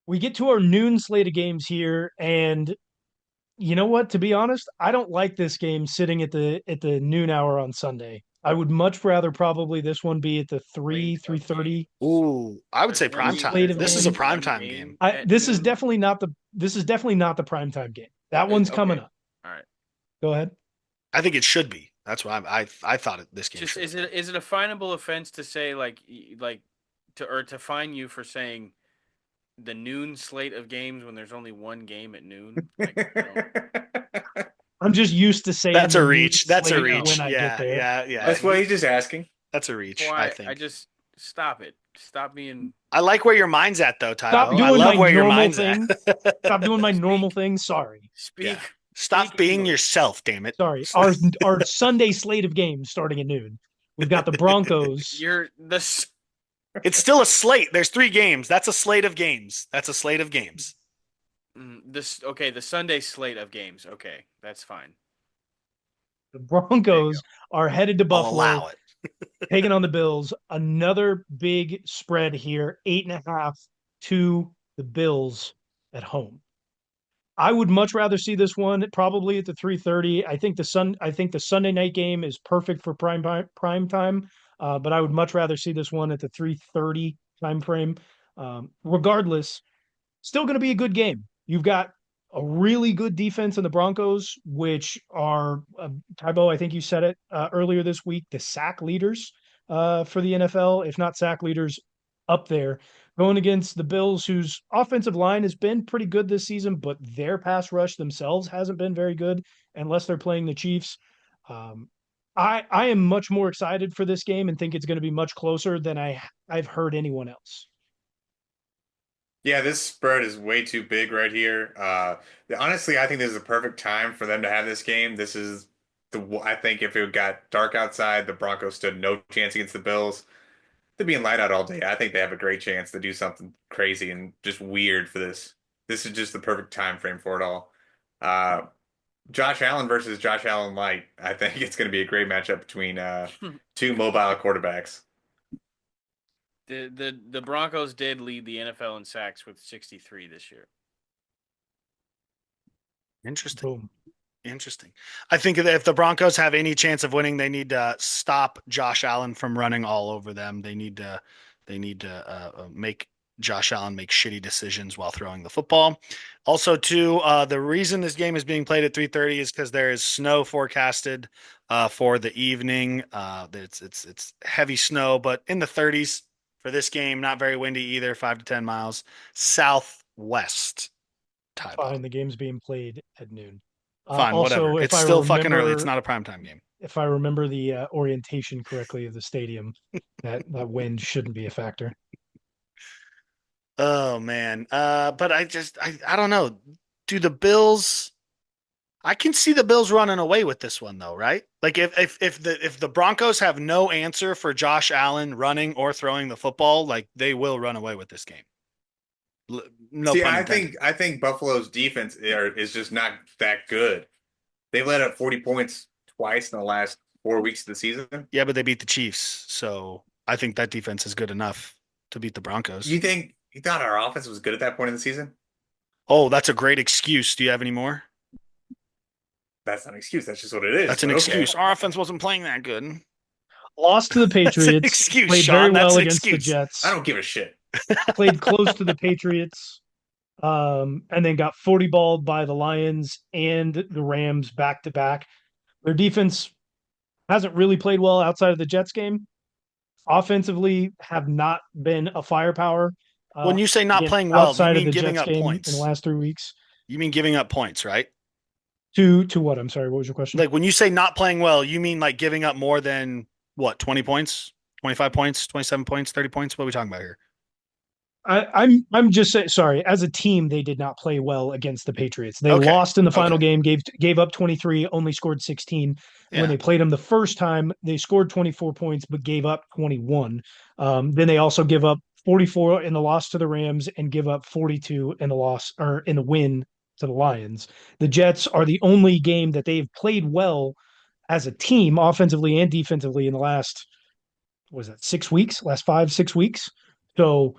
we get to our noon slate of games here, and you know what? To be honest, I don't like this game sitting at the noon hour on Sunday. I would much rather probably this one be at the Wait, three okay. thirty Ooh, I would There's say prime only time. slate there's of This is a only games. prime one time game game. at noon. This is definitely not the primetime game. That one's coming Okay. up. All right. Go ahead. I think it should be. That's why I thought this game Just should have is been. it a finable offense to say like to fine you for saying the noon slate of games when there's only one game at noon? Like I don't. I'm just used to saying That's the a noon reach. That's a I slate know. when reach. I get Yeah, there. yeah, yeah. But That's why he he's just asking. That's a reach, why I I think. just stop it. Stop being I like where your mind's at though, Stop Tybo. I doing love my where your normal mind's at. thing. Stop doing my normal speak thing. Sorry. Yeah. speak Stop speak being English. yourself, damn it. Sorry. Our Sunday slate of games starting at noon. We've got the Broncos. You're the It's still a slate. There's 3 games. That's a slate of games. That's a slate of games. this okay, the Sunday slate of games. Okay, that's fine. The There you go. Broncos are headed to I'll Buffalo, allow it. taking on the Bills. Another big spread here, 8.5 to the Bills at home. I would much rather see this one probably at the 3:30. I think the Sunday night game is perfect for prime time, but I would much rather see this one at the 3:30 time frame. Regardless, still going to be a good game. You've got a really good defense in the Broncos, which are Tybo. I think you said it earlier this week. The sack leaders for the NFL, if not sack leaders, up there. Going against the Bills, whose offensive line has been pretty good this season, but their pass rush themselves hasn't been very good unless they're playing the Chiefs. Um, I am much more excited for this game and think it's going to be much closer than I've heard anyone else. Yeah, this spread is way too big right here. Honestly, I think this is a perfect time for them to have this game. This is I think if it got dark outside, the Broncos stood no chance against the Bills. They're being light out all day. I think they have a great chance to do something crazy and just weird for this. This is just the perfect time frame for it all. Uh, Josh Allen versus Josh Allen light. I think it's going to be a great matchup between two mobile quarterbacks. The Broncos did lead the NFL in sacks with 63 this year. Interesting. Boom. Interesting. I think that if the Broncos have any chance of winning, they need to stop Josh Allen from running all over them. They need to make Josh Allen make shitty decisions while throwing the football. Also, too, the reason this game is being played at 3:30 is because there is snow forecasted for the evening. It's heavy snow, but in the 30s for this game. Not very windy either. 5 to 10 miles southwest. Tybo. Fine, the game's being played at noon. Fine, whatever. Also, It's still fucking early. It's not a primetime game. if I remember the orientation correctly of the stadium, that wind shouldn't be a factor. Oh man. But I don't know. Do the Bills I can see the Bills running away with this one though, right? Like if the Broncos have no answer for Josh Allen running or throwing the football, like they will run away with this game. No See, pun I intended. think I think Buffalo's defense is just not that good. They've let up 40 points twice in the last 4 weeks of the season. Yeah, but they beat the Chiefs, so I think that defense is good enough to beat the Broncos. You thought our offense was good at that point in the season? Oh, that's a great excuse. Do you have any more? That's not an excuse. That's just what it is. That's an But okay. excuse. Our offense wasn't playing that good. Lost to the That's an Patriots, excuse, played very Sean. That's well an against the excuse. I Jets, don't give a shit. played close to the Patriots, and then got 40 balled by the Lions and the Rams back to back. Their defense hasn't really played well outside of the Jets game. Offensively, have not been a firepower. When you say not Again, playing well, do you outside of mean the giving Jets up game in the points? last 3 weeks. You mean giving up points, right? To what? I'm sorry. What was your question? Like when you say not playing well, you mean like giving up more than what, 20 points, 25 points, 27 points, 30 points? What are we talking about here? I'm just saying. Sorry, as a team, they did not play well against the Patriots. They Okay. lost in the final Okay. game, gave up 23, only scored 16. When Yeah. they played them the first time, they scored 24 points but gave up 21. Then they also give up 44 in the loss to the Rams and give up 42 in the loss or in the win to the Lions. The Jets are the only game that they've played well as a team, offensively and defensively, in the last, was that 6 weeks, last 5, 6 weeks. So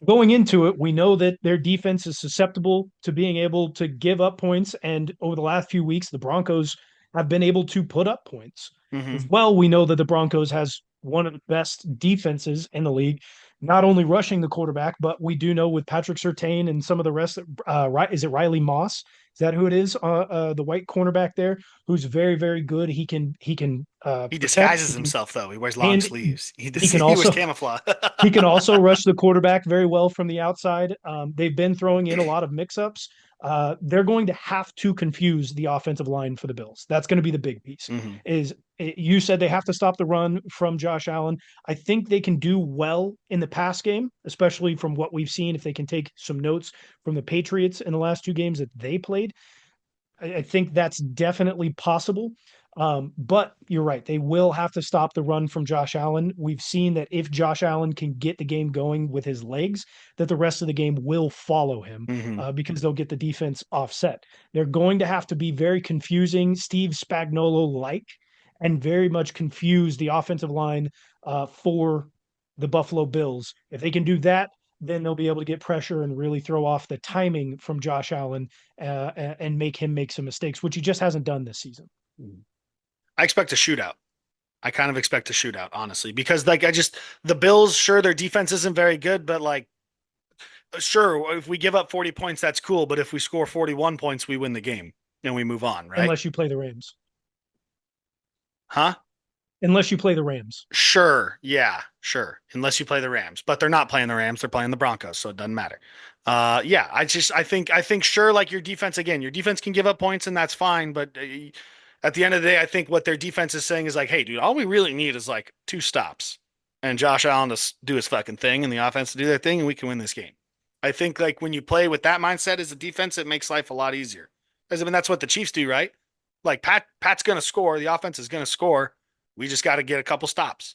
going into it, we know that their defense is susceptible to being able to give up points. And over the last few weeks, the Broncos have been able to put up points. As well, we know that the Broncos has one of the best defenses in the league, not only rushing the quarterback, but we do know with Patrick Surtain and some of the rest, is it Riley Moss? Is that who it is? The white cornerback there, who's very, very good. He can He protect. disguises himself though. He wears long And sleeves. he can He wears also camouflage. he can also rush the quarterback very well from the outside. They've been throwing in a lot of mix-ups. They're going to have to confuse the offensive line for the Bills. That's going to be the big piece. You said they have to stop the run from Josh Allen. I think they can do well in the pass game, especially from what we've seen. If they can take some notes from the Patriots in the last 2 games that they played, I think that's definitely possible. But you're right. They will have to stop the run from Josh Allen. We've seen that if Josh Allen can get the game going with his legs, that the rest of the game will follow him because they'll get the defense offset. They're going to have to be very confusing, Steve Spagnuolo-like, and very much confuse the offensive line for the Buffalo Bills. If they can do that, then they'll be able to get pressure and really throw off the timing from Josh Allen and make him make some mistakes, which he just hasn't done this season. I expect a shootout. I kind of expect a shootout, honestly, because the Bills, sure, their defense isn't very good, but like, sure, if we give up 40 points, that's cool. But if we score 41 points, we win the game and we move on, right? Unless you play the Rams. Huh? Unless you play the Rams. Sure. Yeah, sure. Unless you play the Rams, but they're not playing the Rams. They're playing the Broncos. So it doesn't matter. Yeah, I think sure. Like your defense, again, your defense can give up points and that's fine. But at the end of the day, I think what their defense is saying is like, hey, dude, all we really need is like 2 stops and Josh Allen to do his fucking thing and the offense to do their thing and we can win this game. I think like when you play with that mindset as a defense, it makes life a lot easier. Because I mean, that's what the Chiefs do, right? Like Pat's going to score. The offense is going to score. We just got to get a couple stops.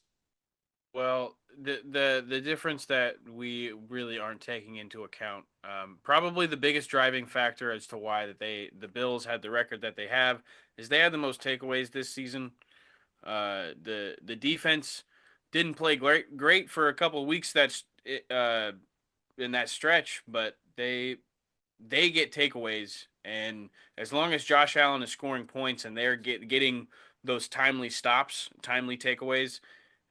Well, the difference that we really aren't taking into account, probably the biggest driving factor as to why the Bills had the record that they have, is they had the most takeaways this season. The defense didn't play great for a couple of weeks in that stretch, but they get takeaways, and as long as Josh Allen is scoring points and they're getting those timely stops, timely takeaways,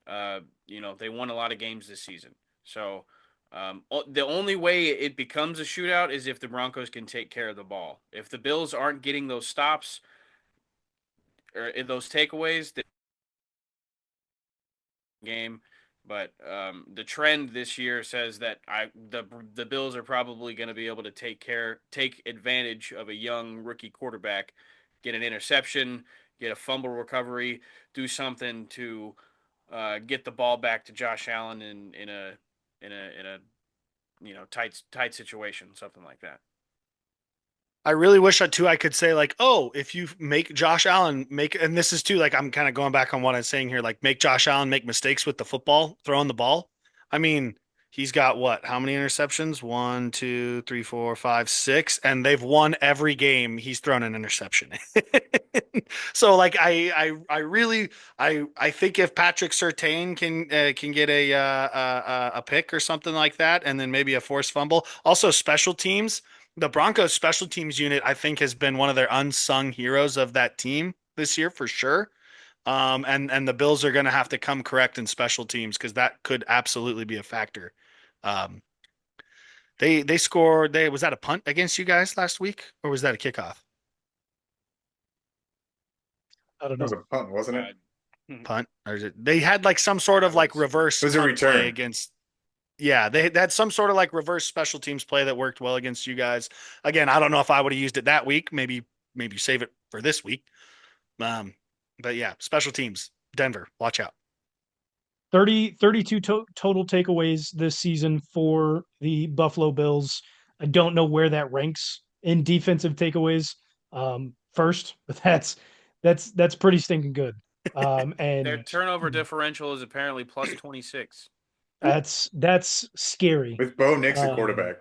they won a lot of games this season. So the only way it becomes a shootout is if the Broncos can take care of the ball. If the Bills aren't getting those stops or those takeaways, the game. But the trend this year says that the Bills are probably going to be able to take advantage of a young rookie quarterback, get an interception, get a fumble recovery, do something to get the ball back to Josh Allen in a tight situation, something like that. I really wish I could say like, oh, if you make Josh Allen and this is too, like, I'm kind of going back on what I'm saying here, like make Josh Allen make mistakes with the football, throwing the ball. I mean, he's got what? How many interceptions? 1, 2, 3, 4, 5, 6, and they've won every game he's thrown an interception. So like, I think if Patrick Surtain can get a pick or something like that, and then maybe a forced fumble, also special teams. The Broncos special teams unit, I think, has been one of their unsung heroes of that team this year for sure. And the Bills are going to have to come correct in special teams because that could absolutely be a factor. Um, they scored. Was that a punt against you guys last week, or was that a kickoff? I don't It know. was a punt, wasn't it? Punt, or is it? They had like some sort of like reverse It was a punt play return. against. Yeah, they had some sort of like reverse special teams play that worked well against you guys. Again, I don't know if I would have used it that week. Maybe save it for this week. But yeah, special teams, Denver, watch out. 32 total takeaways this season for the Buffalo Bills. I don't know where that ranks in defensive takeaways first, but that's pretty stinking good. And Their turnover differential is apparently plus 26. that's scary. With Bo Nix at quarterback.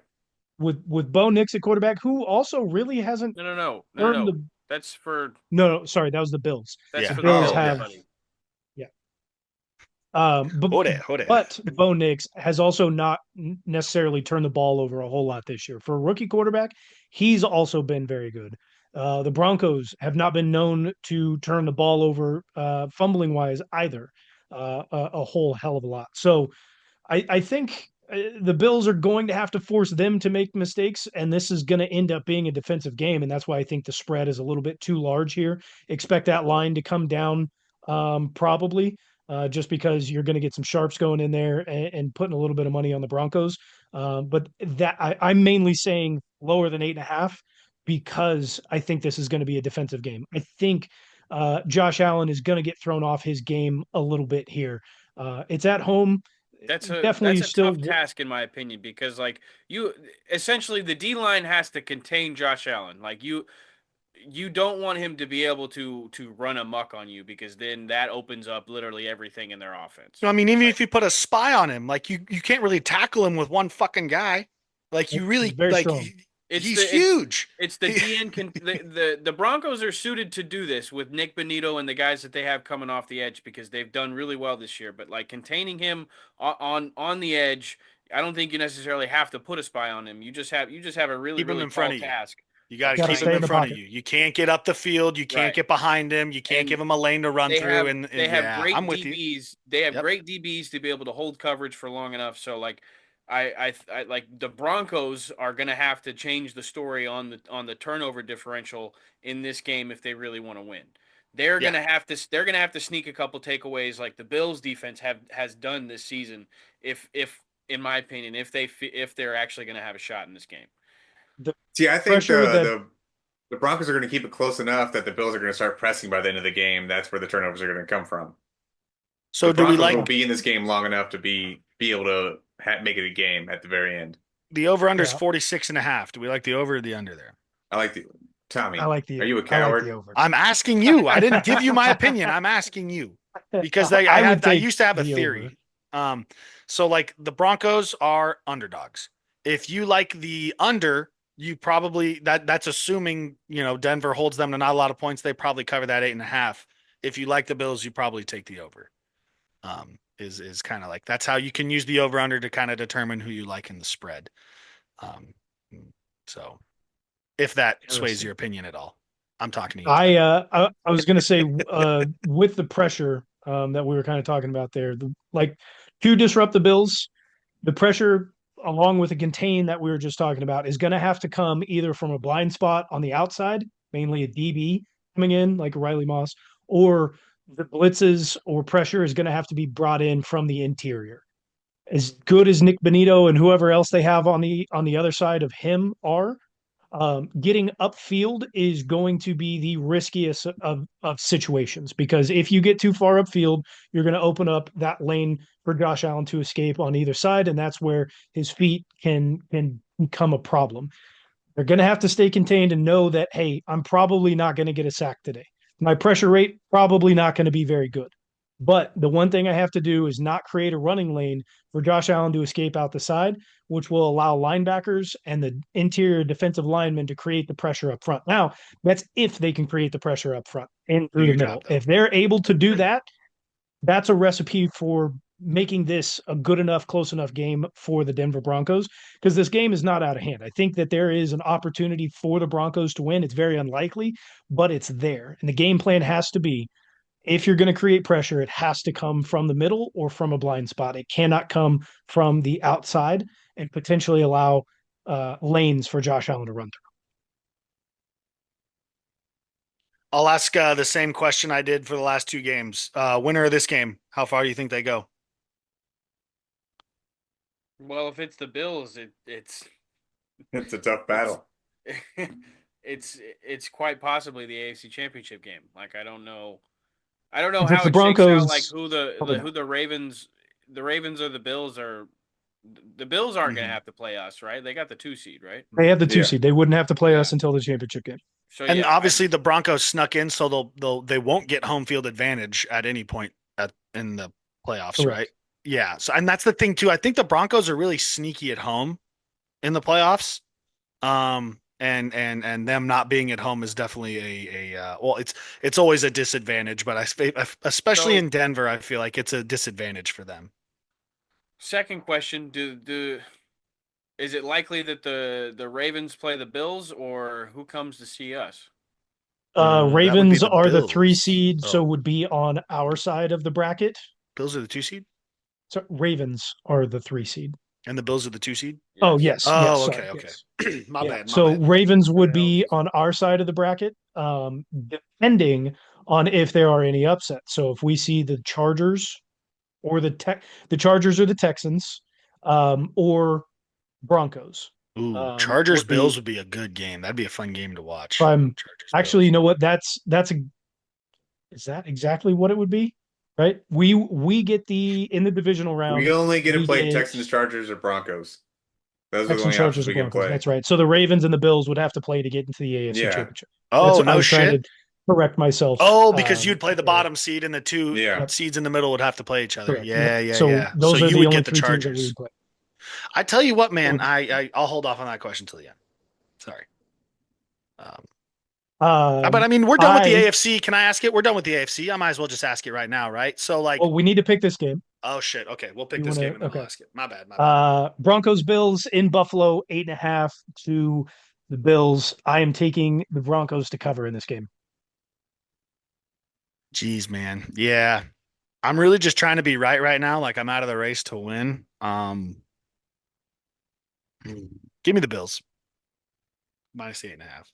With Bo Nix at quarterback, who also really hasn't No. earned the. That's for No, sorry, that was the Bills. that's Yeah. for Bills the Bills, have. buddy. Yeah. But Hold it, hold it. Bo Nix has also not necessarily turned the ball over a whole lot this year. For a rookie quarterback, he's also been very good. The Broncos have not been known to turn the ball over fumbling wise either, a whole hell of a lot. So I think the Bills are going to have to force them to make mistakes, and this is going to end up being a defensive game, and that's why I think the spread is a little bit too large here. Expect that line to come down probably, just because you're going to get some sharps going in there and putting a little bit of money on the Broncos. But I'm mainly saying lower than 8.5 because I think this is going to be a defensive game. I think Josh Allen is going to get thrown off his game a little bit here. It's at home. That's Definitely a still. tough task in my opinion because like you essentially the D line has to contain Josh Allen. Like you don't want him to be able to run amok on you because then that opens up literally everything in their offense. I mean, even Like if you put a spy on him, like you can't really tackle him with one fucking guy. Like you He's really very like strong. it's he's the it's huge. it's the DN the Broncos are suited to do this with Nick Bonito and the guys that they have coming off the edge because they've done really well this year. But like containing him on the edge, I don't think you necessarily have to put a spy on him. You just have a really Keep him really in front tall of you. task You got of to Got to keep him stay trying in in the to front of pocket. you. You can't get up the field. You can't right. get behind him. You can't And give him a lane to run they through. have And they have yeah, I'm great with you. DBs. They have Yep. great DBs to be able to hold coverage for long enough. So like I like the Broncos are going to have to change the story on the turnover differential in this game if they really want to win. Yeah. They're going to have to sneak a couple takeaways like the Bills defense has done this season if in my opinion if they're actually going to have a shot in this game. The See, I think pressure that the Broncos are going to keep it close enough that the Bills are going to start pressing by the end of the game. That's where the turnovers are going to come from. The So do we Broncos will like be in this game long enough to be able to make it a game at the very end. the over under is yeah, 46.5? Do we like the over or the under there? I like the I Tommy. like Are you a I like the coward? over. I'm asking you. I didn't give you my opinion. I'm asking you because I would I take used to have a the over. theory. So like the Broncos are underdogs. If you like the under, you probably that's assuming Denver holds them to not a lot of points. They probably cover that 8.5. If you like the Bills, you probably take the over. Is kind of like that's how you can use the over under to kind of determine who you like in the spread. Um, so if that sways Interesting. your opinion at all. I'm talking to you, I Tyler. I was gonna say with the pressure that we were kind of talking about there, like to disrupt the Bills, the pressure along with the contain that we were just talking about is gonna have to come either from a blind spot on the outside, mainly a DB coming in like Riley Moss, or the blitzes or pressure is gonna have to be brought in from the interior. As good as Nick Benito and whoever else they have on the other side of him are, getting upfield is going to be the riskiest of situations because if you get too far upfield, you're going to open up that lane for Josh Allen to escape on either side, and that's where his feet can become a problem. They're going to have to stay contained and know that, hey, I'm probably not going to get a sack today. My pressure rate probably not going to be very good. But the one thing I have to do is not create a running lane for Josh Allen to escape out the side, which will allow linebackers and the interior defensive linemen to create the pressure up front. Now, that's if they can create the pressure up front and Do through the your job middle. though. If they're able to do that, that's a recipe for making this a good enough, close enough game for the Denver Broncos because this game is not out of hand. I think that there is an opportunity for the Broncos to win. It's very unlikely, but it's there. And the game plan has to be if you're going to create pressure, it has to come from the middle or from a blind spot. It cannot come from the outside and potentially allow lanes for Josh Allen to run through. I'll ask the same question I did for the last two games. Winner of this game, how far do you think they go? Well, if it's the Bills, It's a tough it's battle. it's quite possibly the AFC Championship game. Like I don't know If it's how the it shakes out. Like Broncos, probably who not. the Ravens or the Bills aren't going to Mhm. have to play us, right? They got the 2 seed, right? They have the two Yeah. seed. They wouldn't have to play Yeah. us until the championship game. So And yeah, obviously the Broncos snuck in, so they won't get home field advantage at any point in the playoffs, right? Correct. Yeah. So and that's the thing too. I think the Broncos are really sneaky at home in the playoffs. and them not being at home is definitely well, it's always a disadvantage, but especially So, in Denver, I feel like it's a disadvantage for them. second question: Do is it likely that the Ravens play the Bills, or who comes to see us? That would be Ravens the are the 3 Bills. seed, so Oh, would be on our side of the bracket. Bills are the 2 seed, So Ravens are the 3 seed. and the Bills are the 2 seed. Oh, Yes. yes, yes, Oh, sorry, okay, okay. yes. My Yeah. bad, my So bad. Ravens Who would the hell is be this? on our side of the bracket, depending on if there are any upsets. So if we see the Chargers or the Chargers or the Texans, or Broncos, Ooh, Chargers would be Bills would be a good game. That'd be a fun game to if watch. I'm Chargers actually, you Bills. know what? Is that exactly what it would be? Right? We get in the divisional We round, only get to we play get Texans, Chargers, or Broncos. Those are the Texans, only options Chargers, or we can Broncos. play. That's right. So the Ravens and the Bills would have to play to get into the AFC Yeah. Championship. Oh, I no was trying shit. to correct myself. Oh, because you'd play the There. bottom seed and the two Yeah. Yep, seeds in the middle would have to play each other. correct. Yep. Yeah, yeah, So yeah. So those are you the would only get the 3 teams that we Chargers. would play. I tell you what, man, Or, I'll hold off on that question till the end. Sorry. Um, but um, I mean, we're done with the I AFC. Can I ask it? We're done with the AFC. I might as well just ask it right now, right? So like, well, we need to pick this game. oh shit. Okay, we'll pick You this want game to? and then I'll Okay. ask it. My bad. My bad. Broncos Bills in Buffalo, 8.5 to the Bills. I am taking the Broncos to cover in this game. Jeez, man. Yeah. I'm really just trying to be right now. Like I'm out of the race to win. Give me the Bills. Minus 8.5.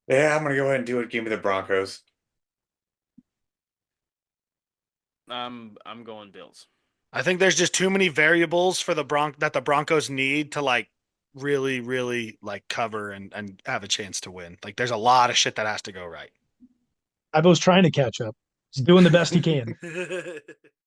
Yeah, I'm gonna go ahead and do it. Give me the Broncos. I'm going Bills. I think there's just too many variables for the Broncos need to like really, really like cover and have a chance to win. Like there's a lot of shit that has to go right. I was trying to catch up. He's doing the best he can.